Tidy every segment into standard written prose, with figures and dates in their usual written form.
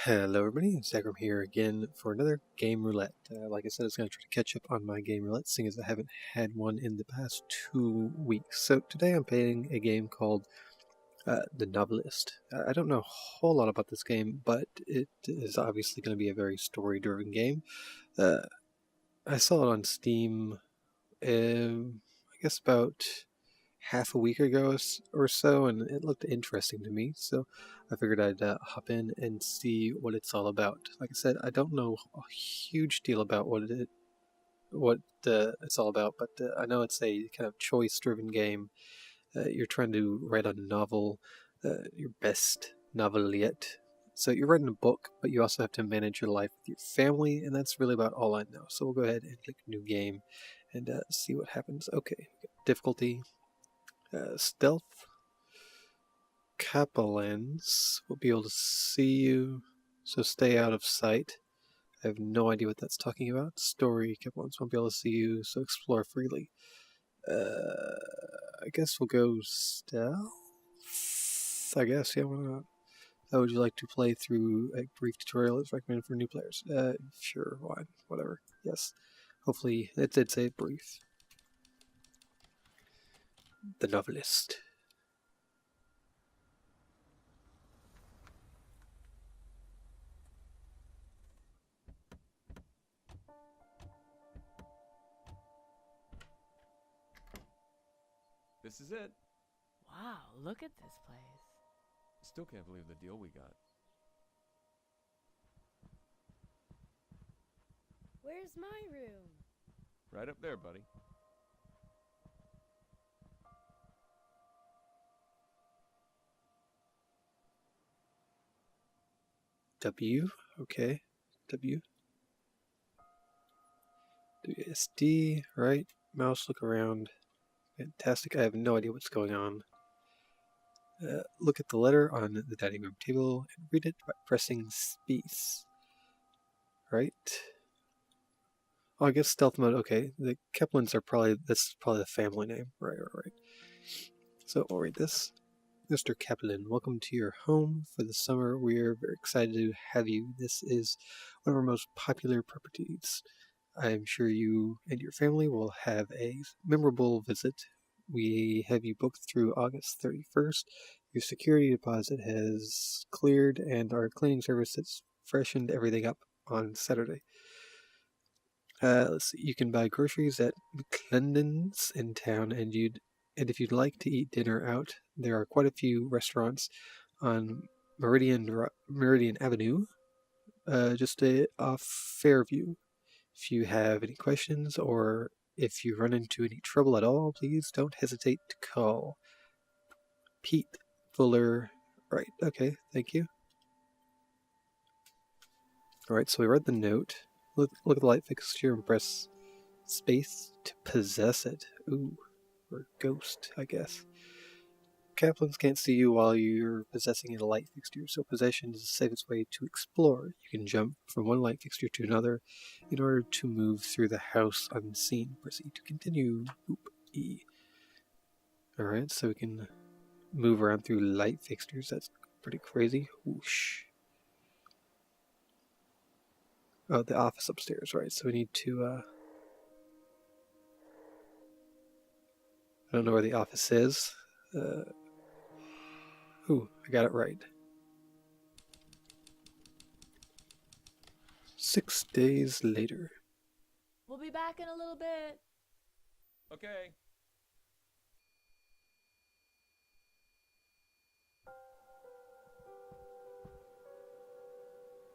Hello everybody, Zagrom here again for another game roulette. Like I said, I was going to try to catch up on my game roulette, seeing as I haven't had one in the past 2 weeks. So today I'm playing a game called The Novelist. I don't know a whole lot about this game, but it is obviously going to be a very story-driven game. I saw it on Steam, I guess about half a week ago or so, and it looked interesting to me, so I figured I'd hop in and see what it's all about. Like I said, I don't know a huge deal about what it's all about, but I know it's a kind of choice-driven game. You're trying to write a novel, your best novel yet. So you're writing a book, but you also have to manage your life with your family, and that's really about all I know. So we'll go ahead and click New Game and see what happens. Okay, difficulty. Stealth. Capellans will be able to see you, so stay out of sight. I have no idea what that's talking about. Story. Capellans won't be able to see you, so explore freely. I guess we'll go stealth. I guess, yeah, why not? How would you like to play through a brief tutorial? It's recommended for new players. Sure, why? Whatever. Yes. Hopefully, it did say brief. The Novelist. This is it. Wow, look at this place. Still can't believe the deal we got. Where's my room? Right up there, buddy. W, okay. W. WSD, right? Mouse, look around. Fantastic. I have no idea what's going on. Look at the letter on the dining room table and read it by pressing space. Right? Oh, I guess stealth mode. Okay, the Keplins are probably, this is probably the family name. Right. So I'll read this. Mr. Kaplan, welcome to your home for the summer. We are very excited to have you. This is one of our most popular properties. I am sure you and your family will have a memorable visit. We have you booked through August 31st. Your security deposit has cleared, and our cleaning service has freshened everything up on Saturday. Let's see. You can buy groceries at McClendon's in town, and if you'd like to eat dinner out, there are quite a few restaurants on Meridian Avenue, just off Fairview. If you have any questions or if you run into any trouble at all, please don't hesitate to call. Pete Fuller. Right, okay, thank you. Alright, so we read the note. Look at the light fixture and press space to possess it. Ooh, or ghost, I guess. Kaplans can't see you while you're possessing a light fixture, so possession is the safest way to explore. You can jump from one light fixture to another in order to move through the house unseen. Proceed to continue. Boop, E. Alright, so we can move around through light fixtures. That's pretty crazy. Whoosh. Oh, the office upstairs, right? So we need to, I don't know where the office is. Ooh, I got it right. 6 days later. We'll be back in a little bit. Okay.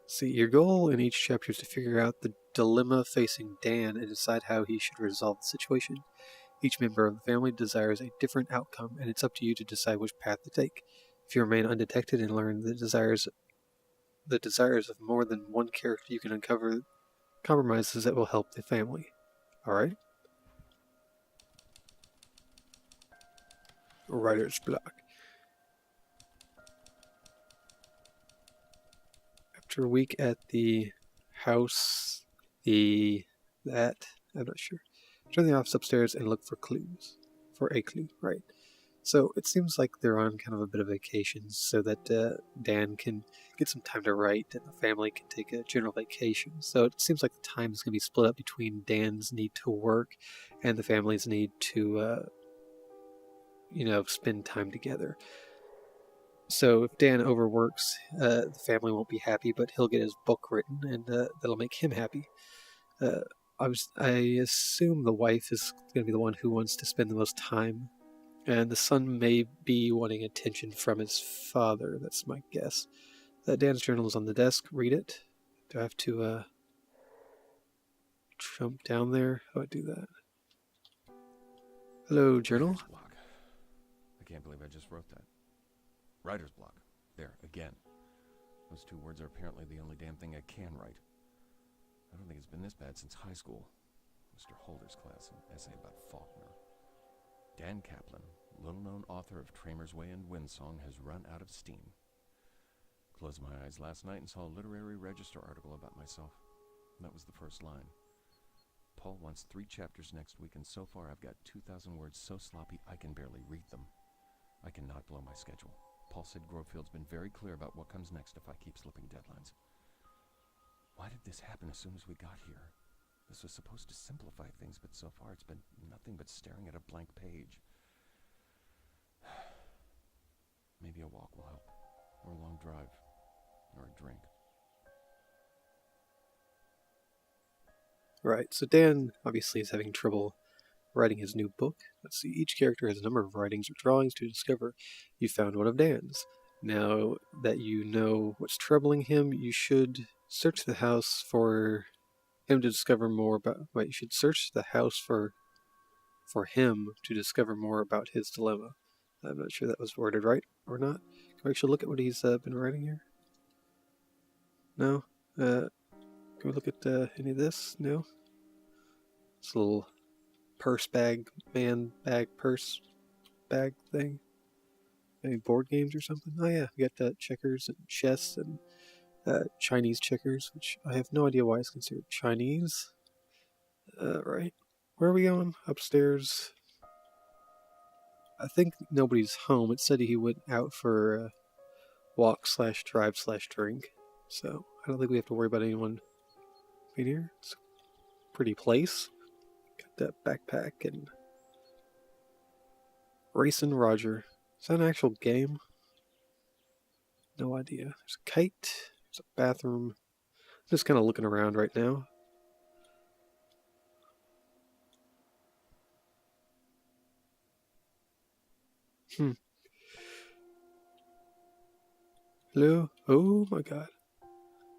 See, your goal in each chapter is to figure out the dilemma facing Dan and decide how he should resolve the situation. Each member of the family desires a different outcome, and it's up to you to decide which path to take. If you remain undetected and learn the desires of more than one character, you can uncover compromises that will help the family. Alright? Writer's block. After a week at the house, I'm not sure. Turn the office upstairs and look for clues. For a clue, right. So it seems like they're on kind of a bit of vacation so that Dan can get some time to write and the family can take a general vacation. So it seems like the time is going to be split up between Dan's need to work and the family's need to, spend time together. So if Dan overworks, the family won't be happy, but he'll get his book written and that'll make him happy. Uh, I assume the wife is going to be the one who wants to spend the most time, and the son may be wanting attention from his father. That's my guess. Dan's journal is on the desk. Read it. Do I have to jump down there? How do I do that? Hello, journal. Writer's block. I can't believe I just wrote that. Writer's block. There, again. Those two words are apparently the only damn thing I can write. I don't think it's been this bad since high school. Mr. Holder's class, an essay about Faulkner. Dan Kaplan, little-known author of Tramer's Way and Windsong, has run out of steam. Closed my eyes last night and saw a literary register article about myself. That was the first line. Paul wants 3 chapters next week, and so far I've got 2,000 words so sloppy I can barely read them. I cannot blow my schedule. Paul said Grovefield's been very clear about what comes next if I keep slipping deadlines. Why did this happen as soon as we got here? This was supposed to simplify things, but so far it's been nothing but staring at a blank page. Maybe a walk will help, or a long drive, or a drink. Right, so Dan obviously is having trouble writing his new book. Let's see, each character has a number of writings or drawings to discover. You found one of Dan's. Now that you know what's troubling him, you should search the house for him to discover more about. Wait, you should search the house for him to discover more about his dilemma. I'm not sure that was worded right or not. Can we actually look at what he's been writing here? No. Can we look at any of this? No. This little purse bag, purse bag thing. Any board games or something? Oh yeah, we got checkers and chess and Chinese checkers, which I have no idea why it's considered Chinese. Right. Where are we going? Upstairs. I think nobody's home. It said he went out for a walk / drive / drink. So I don't think we have to worry about anyone being here. It's a pretty place. Got that backpack and Racing Roger. Is that an actual game? No idea. There's a kite. There's a bathroom. I'm just kind of looking around right now. Hello? Oh my god.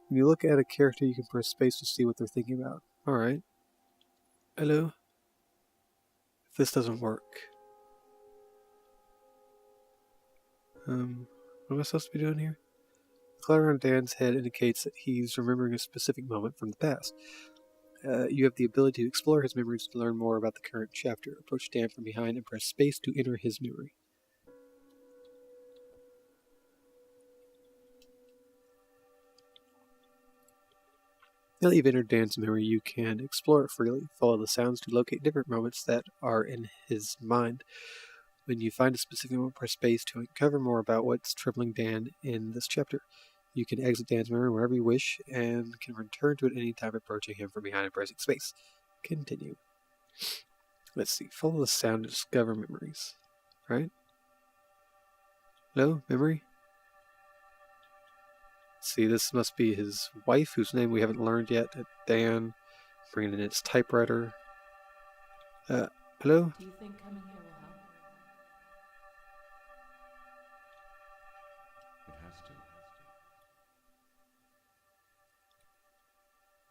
When you look at a character, you can press space to see what they're thinking about. Alright. Hello? If this doesn't work. What am I supposed to be doing here? The clutter on Dan's head indicates that he's remembering a specific moment from the past. You have the ability to explore his memories to learn more about the current chapter. Approach Dan from behind and press space to enter his memory. Now that you've entered Dan's memory, you can explore it freely. Follow the sounds to locate different moments that are in his mind. When you find a specific moment, press space to uncover more about what's troubling Dan in this chapter. You can exit Dan's memory whenever you wish and can return to it any time approaching him from behind and pressing space. Continue. Let's see. Follow the sound to discover memories. Right? Hello? Memory? Let's see, this must be his wife, whose name we haven't learned yet. Dan. Bringing in his typewriter. Hello? Do you think coming here will help? It has to.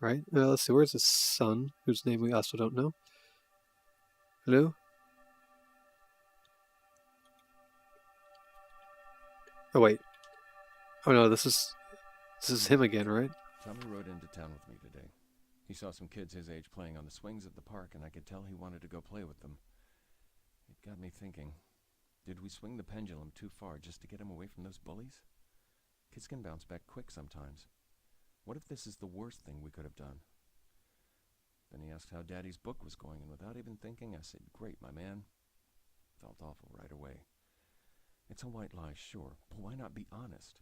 Right? Let's see, where's his son, whose name we also don't know? Hello? Oh, wait. Oh, no, this is him again, right? Tommy rode into town with me today. He saw some kids his age playing on the swings at the park, and I could tell he wanted to go play with them. It got me thinking, did we swing the pendulum too far just to get him away from those bullies? Kids can bounce back quick sometimes. What if this is the worst thing we could have done? Then he asked how Daddy's book was going, and without even thinking, I said, "Great, my man." Felt awful right away. It's a white lie, sure, but why not be honest?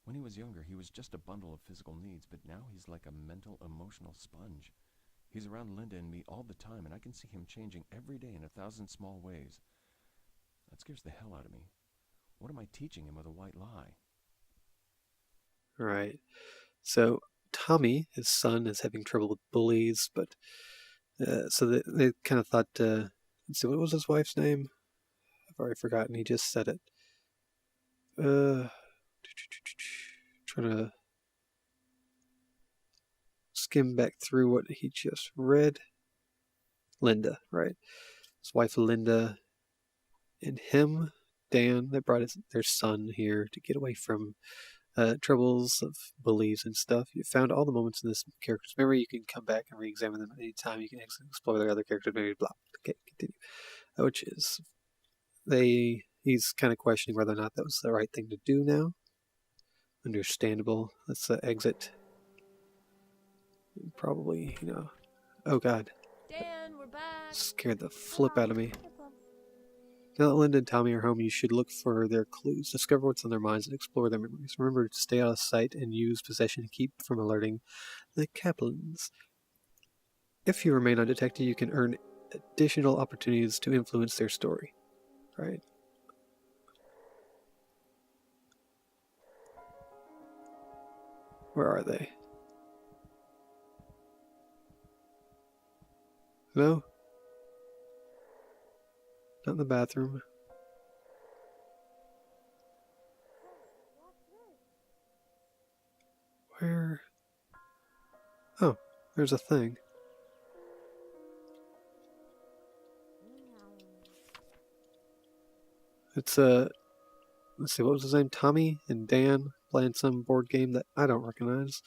When he was younger, he was just a bundle of physical needs, but now he's like a mental, emotional sponge. He's around Linda and me all the time, and I can see him changing every day in 1,000 small ways. That scares the hell out of me. What am I teaching him with a white lie? Right. So Tommy, his son, is having trouble with bullies, but so they kind of thought. Let's see, what was his wife's name? I've already forgotten. He just said it. Trying to skim back through what he just read. Linda, right? His wife Linda and him, Dan, they brought their son here to get away from troubles of bullies and stuff. You found all the moments in this character's memory. You can come back and re-examine them at any time. You can explore their other characters' memory. Blah. Okay, continue. Which is he's kind of questioning whether or not that was the right thing to do now. Understandable. Let's exit. Probably, oh god. Dan, we're back. Scared the flip out of me. Now that Linda and Tommy are home, you should look for their clues, discover what's on their minds, and explore their memories. Remember to stay out of sight and use possession to keep from alerting the Kaplans. If you remain undetected, you can earn additional opportunities to influence their story. Right? Where are they? Hello? Not in the bathroom. Where? Oh, there's a thing. It's let's see, what was his name? Tommy and Dan playing some board game that I don't recognize.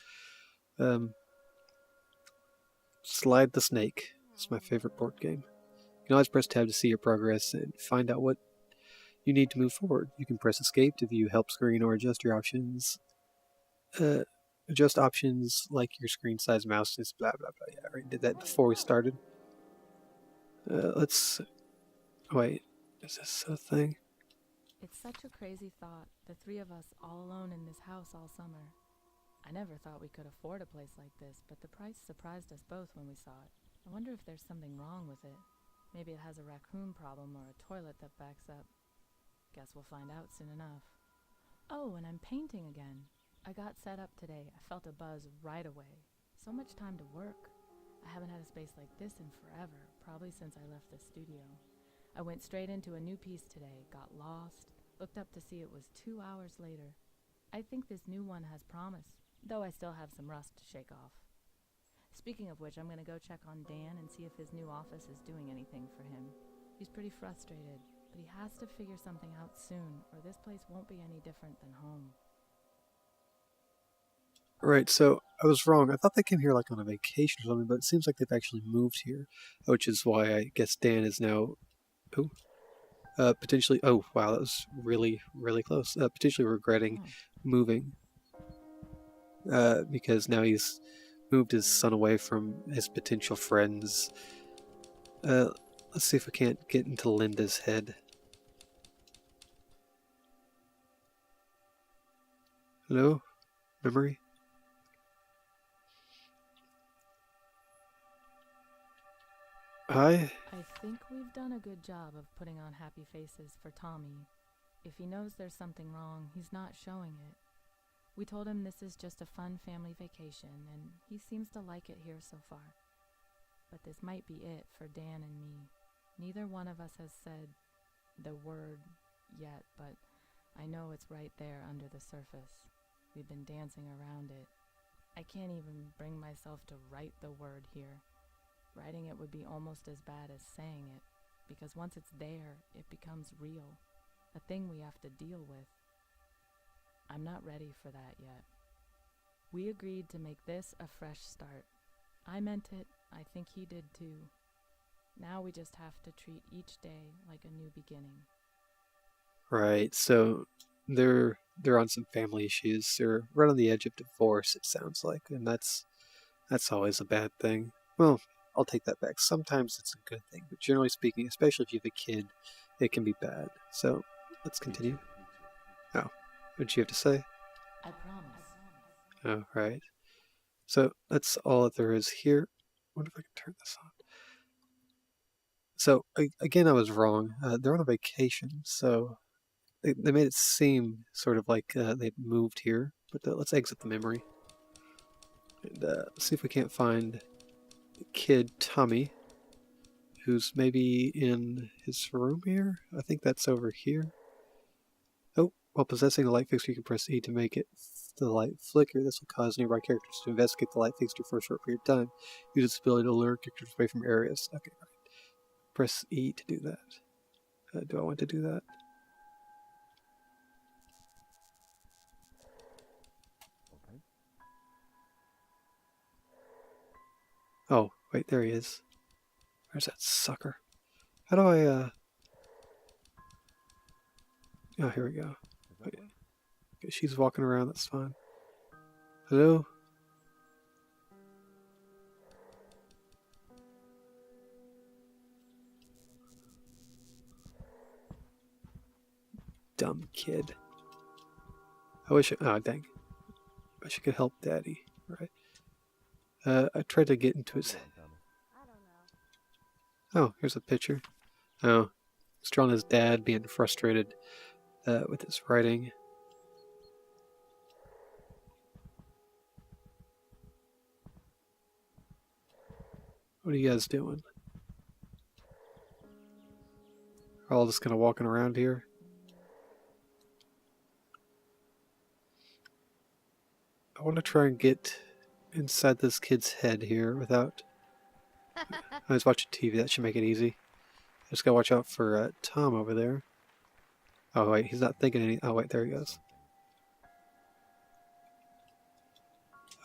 Slide the Snake. It's my favorite board game. You can always press tab to see your progress and find out what you need to move forward. You can press escape to view help screen or adjust your options. Adjust options like your screen size, mouse, and blah blah blah. Yeah, I already did that before we started. Let's wait. Is this a thing? It's such a crazy thought, the three of us all alone in this house all summer. I never thought we could afford a place like this, but the price surprised us both when we saw it. I wonder if there's something wrong with it. Maybe it has a raccoon problem or a toilet that backs up. Guess we'll find out soon enough. Oh, and I'm painting again. I got set up today. I felt a buzz right away. So much time to work. I haven't had a space like this in forever, probably since I left the studio. I went straight into a new piece today, got lost, looked up to see it was 2 hours later. I think this new one has promise, though I still have some rust to shake off. Speaking of which, I'm going to go check on Dan and see if his new office is doing anything for him. He's pretty frustrated, but he has to figure something out soon, or this place won't be any different than home. Right, so I was wrong. I thought they came here like on a vacation or something, but it seems like they've actually moved here, which is why I guess Dan is now... potentially... Oh, wow, that was really, really close. Potentially regretting moving. Because now he's moved his son away from his potential friends. Let's see if we can't get into Linda's head. Hello? Memory? Hi? I think we've done a good job of putting on happy faces for Tommy. If he knows there's something wrong, he's not showing it. We told him this is just a fun family vacation, and he seems to like it here so far. But this might be it for Dan and me. Neither one of us has said the word yet, but I know it's right there under the surface. We've been dancing around it. I can't even bring myself to write the word here. Writing it would be almost as bad as saying it, because once it's there, it becomes real, a thing we have to deal with. I'm not ready for that yet. We agreed to make this a fresh start. I meant it, I think he did too. Now we just have to treat each day like a new beginning. Right, so they're on some family issues. They're right on the edge of divorce, it sounds like, and that's always a bad thing. Well, I'll take that back. Sometimes it's a good thing, but generally speaking, especially if you have a kid, it can be bad. So let's continue. Oh, what did you have to say? I promise. Oh, right. So that's all that there is here. I wonder if I can turn this on. So again, I was wrong. They're on a vacation, so they made it seem sort of like they'd moved here. But let's exit the memory and see if we can't find the kid Tommy, who's maybe in his room here. I think that's over here. Oh, while possessing a light fixture, you can press E to make the light flicker. This will cause nearby characters to investigate the light fixture for a short period of time. Use its ability to lure characters away from areas. Okay, right. Press E to do that. Do I want to do that? Okay. Oh, wait, there he is. Where's that sucker? How do I, Oh, here we go. Does that work? Okay, she's walking around, that's fine. Hello? Dumb kid. I wish oh dang. I wish I could help Daddy. Right. I tried to get into his Come on, Tommy. I don't know. Oh, here's a picture. Oh. It's drawn his dad being frustrated with his writing. What are you guys doing? We're all just kind of walking around here. I want to try and get inside this kid's head here without... I was watching TV, that should make it easy. I just gotta watch out for Tom over there. Oh wait, he's not thinking any... Oh wait, there he goes.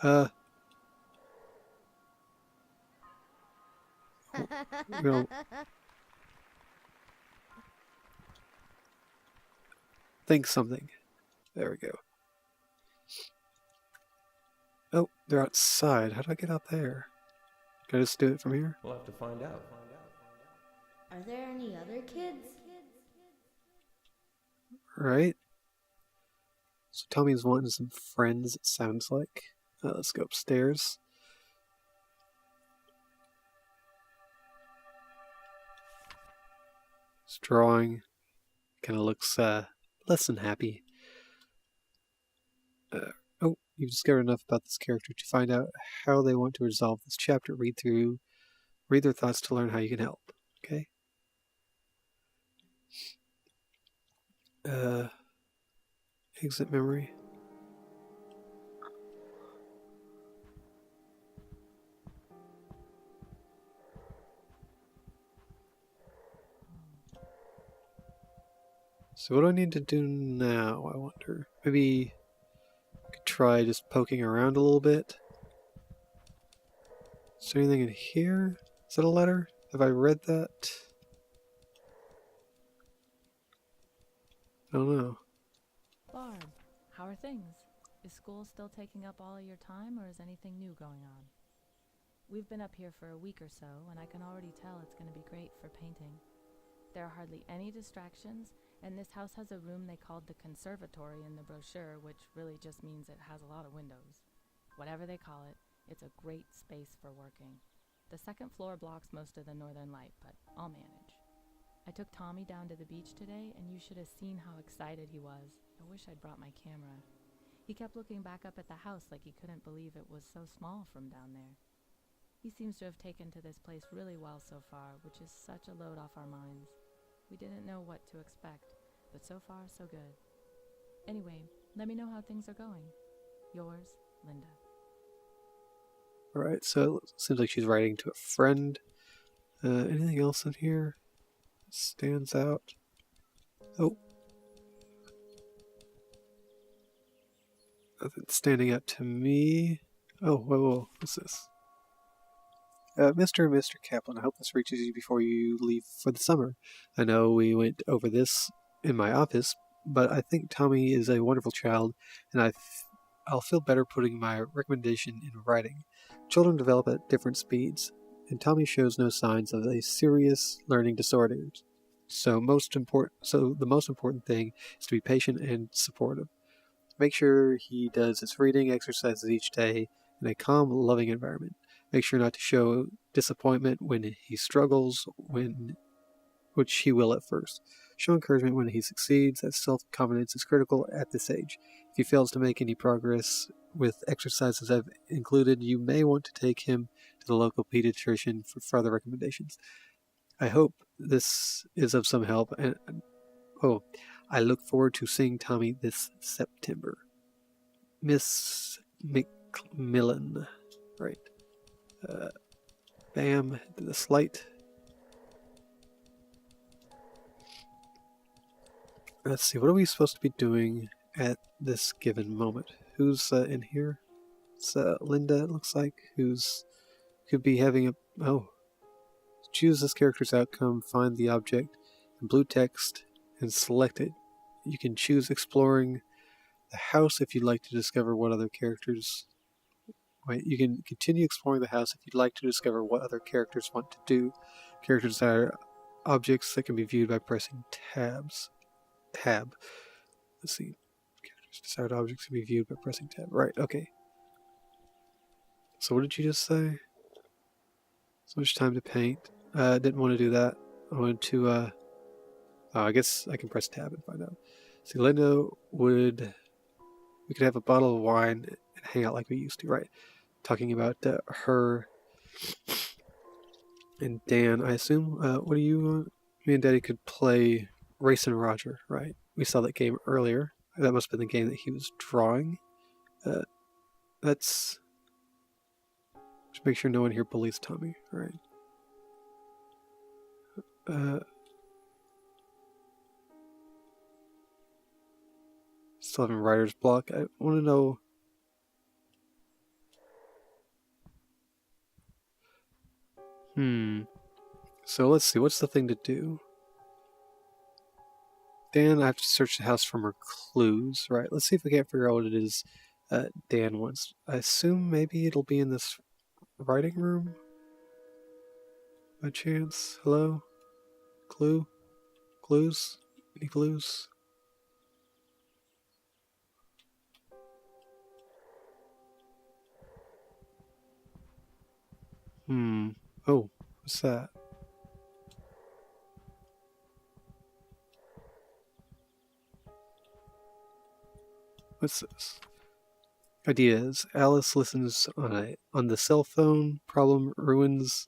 We're gonna think something. There we go. Oh, they're outside. How do I get out there? Can I just do it from here? We'll have to find out. Are there any other kids? Right. So Tommy's wanting some friends, it sounds like. Let's go upstairs. This drawing kind of looks less than happy. Oh, you've discovered enough about this character to find out how they want to resolve this chapter. Read their thoughts to learn how you can help. Okay. Exit memory. So what do I need to do now, I wonder? Maybe I could try just poking around a little bit. Is there anything in here? Is that a letter? Have I read that? I don't know. Barb, how are things? Is school still taking up all of your time, or is anything new going on? We've been up here for a week or so, and I can already tell it's going to be great for painting. There are hardly any distractions, and this house has a room they called the conservatory in the brochure, which really just means it has a lot of windows. Whatever they call it, it's a great space for working. The second floor blocks most of the northern light, but I'll manage. I took Tommy down to the beach today, and you should have seen how excited he was. I wish I'd brought my camera. He kept looking back up at the house like he couldn't believe it was so small from down there. He seems to have taken to this place really well so far, which is such a load off our minds. We didn't know what to expect, but so far, so good. Anyway, let me know how things are going. Yours, Linda. Alright, so it seems like she's writing to a friend. Anything else in here that stands out? Oh. Nothing standing out to me. Oh, whoa, what's this? Mr. and Mr. Kaplan, I hope this reaches you before you leave for the summer. I know we went over this in my office, but I think Tommy is a wonderful child, and I'll feel better putting my recommendation in writing. Children develop at different speeds, and Tommy shows no signs of a serious learning disorder. So the most important thing is to be patient and supportive. Make sure he does his reading exercises each day in a calm, loving environment. Make sure not to show disappointment when he struggles, which he will at first. Show encouragement when he succeeds, as self-confidence is critical at this age. If he fails to make any progress with exercises I've included, you may want to take him to the local pediatrician for further recommendations. I hope this is of some help, and I look forward to seeing Tommy this September. Miss McMillan. Right. Bam. The slight. Let's see. What are we supposed to be doing at this given moment? Who's in here? It's Linda, it looks like, who's could be having a... Oh. Choose this character's outcome, find the object in blue text, and select it. You can choose exploring the house if you'd like to discover what other characters... Wait, you can continue exploring the house if you'd like to discover what other characters want to do. Characters are objects that can be viewed by pressing tab. Let's see. Characters desired objects can be viewed by pressing tab. Right, okay. So what did you just say? So much time to paint. Didn't want to do that. I wanted to, oh, I guess I can press tab and find out. See, Linda we could have a bottle of wine and hang out like we used to, right? Talking about her and Dan, I assume. What do you want? Me and Daddy could play Race and Roger, right? We saw that game earlier. That must have been the game that he was drawing. Let's just make sure no one here bullies Tommy, right? Still having writer's block. I want to know... So let's see, what's the thing to do? Dan, I have to search the house for more clues, right? Let's see if we can't figure out what it is Dan wants. I assume maybe it'll be in this writing room? By chance? Hello? Clue? Clues? Any clues? Oh, what's that? What's this? Ideas. Alice listens on the cell phone. Problem ruins.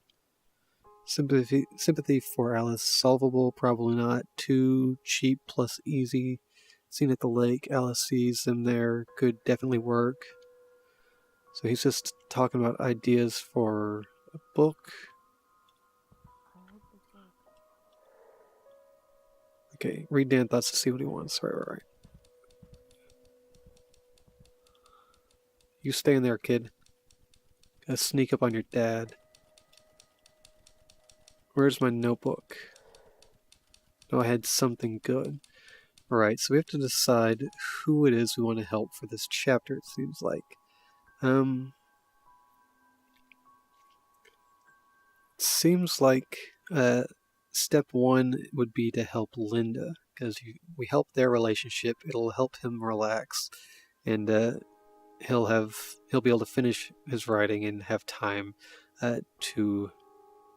Sympathy for Alice. Solvable. Probably not. Too cheap plus easy. Seen at the lake. Alice sees them there. Could definitely work. So he's just talking about ideas for a book. Okay, read Dan thoughts to see what he wants. Right. You stay in there, kid. Gotta sneak up on your dad. Where's my notebook? No, I had something good. Alright, so we have to decide who it is we want to help for this chapter, it seems like. Seems like step one would be to help Linda, because we help their relationship, it'll help him relax, and he'll be able to finish his writing and have time to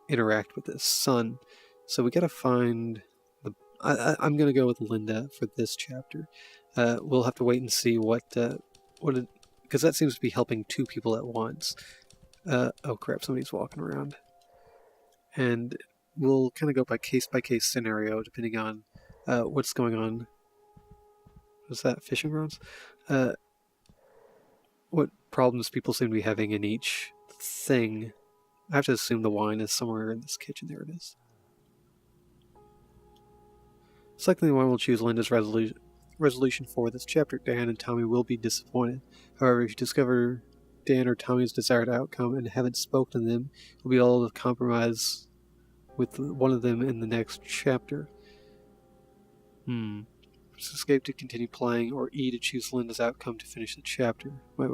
interact with his son. So we gotta find I'm gonna go with Linda for this chapter. We'll have to wait and see because that seems to be helping two people at once. Oh crap, somebody's walking around. And we'll kind of go by case scenario depending on what's going on. Was that fishing rods? What problems people seem to be having in each thing. I have to assume the wine is somewhere in this kitchen. There it is. Selecting the wine will choose Linda's resolution for this chapter. Dan and Tommy will be disappointed. However, if you discover Dan or Tommy's desired outcome and haven't spoken to them, you'll be able to compromise with one of them in the next chapter. Press escape to continue playing, or E to choose Linda's outcome to finish the chapter. Wait,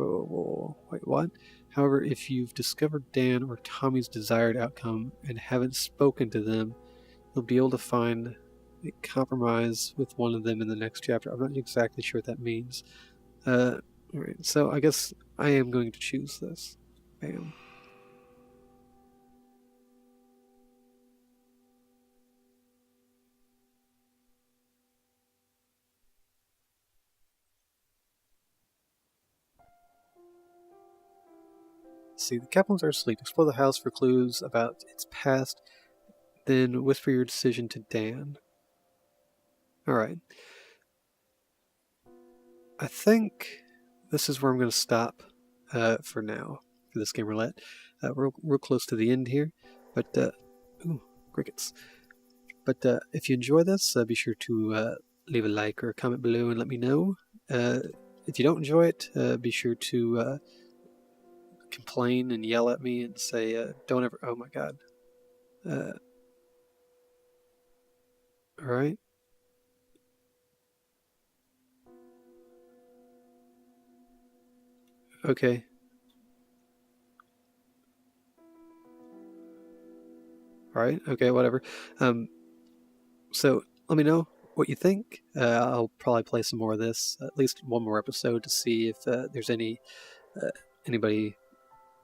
what? However, if you've discovered Dan or Tommy's desired outcome and haven't spoken to them, you'll be able to find make compromise with one of them in the next chapter. I'm not exactly sure what that means. Alright, so I guess I am going to choose this. Bam. See, the Caplins are asleep. Explore the house for clues about its past, then whisper your decision to Dan. Alright. I think this is where I'm going to stop for now, for this game roulette. We're real close to the end here, but, ooh, crickets. But if you enjoy this, be sure to leave a like or a comment below and let me know. If you don't enjoy it, be sure to complain and yell at me and say, don't ever, oh my god. Alright. Okay. Alright, okay, whatever. So let me know what you think. I'll probably play some more of this, at least one more episode, to see if there's anybody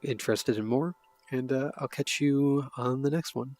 interested in more. And I'll catch you on the next one.